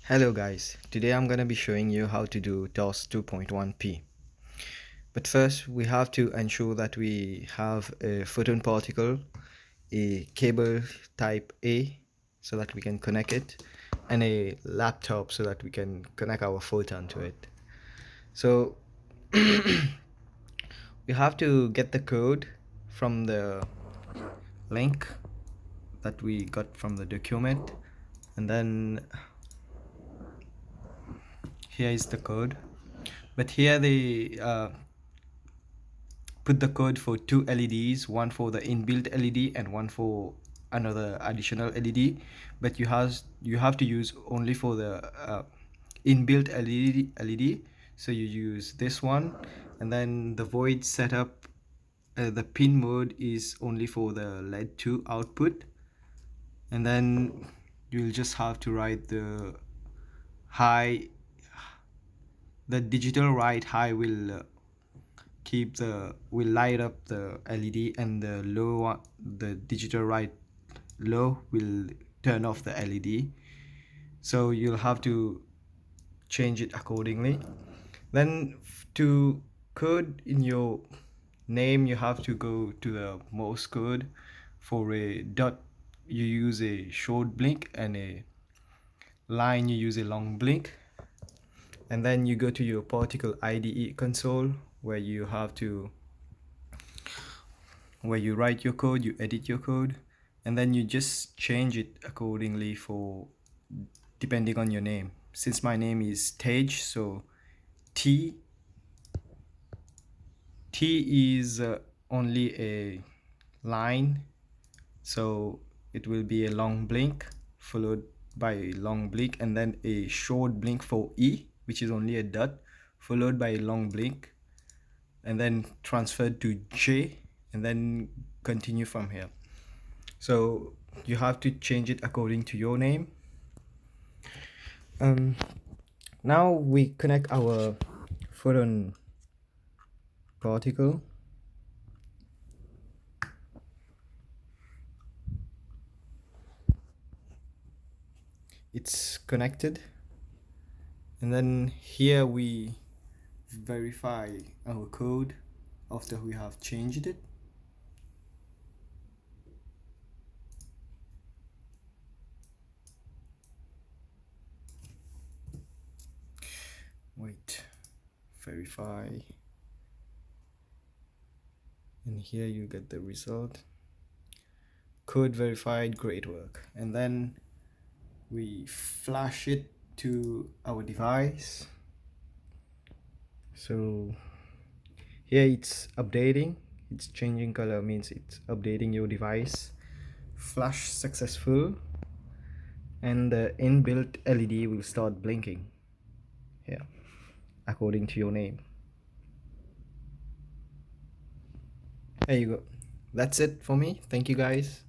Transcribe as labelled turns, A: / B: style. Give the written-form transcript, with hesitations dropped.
A: Hello guys, today I'm gonna be showing you how to do TOS 2.1p. But first we have to ensure that we have a photon particle, a cable type A so that we can connect it, and a laptop so that we can connect our photon to it. So we have to get the code from the link that we got from the document, and then here is the code. But here they put the code for two LEDs, one for the inbuilt LED and one for another additional LED, but you have to use only for the inbuilt LED. So you use this one, and then the void setup, the pin mode is only for the LED 2 output, and then you'll just have to write the high. The digital write high will will light up the LED, and the the digital write low will turn off the LED. So you'll have to change it accordingly. Then to code in your name, you have to go to the Morse code. For a dot you use a short blink, and a line you use a long blink. And then you go to your particle IDE console, where you write your code, you edit your code, and then you just change it accordingly for depending on your name. Since my name is Tej, so T is only a line, so it will be a long blink followed by a long blink, and then a short blink for E, which is only a dot, followed by a long blink, and then transferred to J, and then continue from here. So you have to change it according to your name. Now we connect our photon particle. It's connected, and then here we verify our code after we have changed it. Wait, verify, and here you get the result. Code verified, great work. And then we flash it to our device. So here it's updating, it's changing color, means it's updating your device. Flash successful, and the inbuilt LED will start blinking here according to your name. There you go. That's it for me. Thank you guys.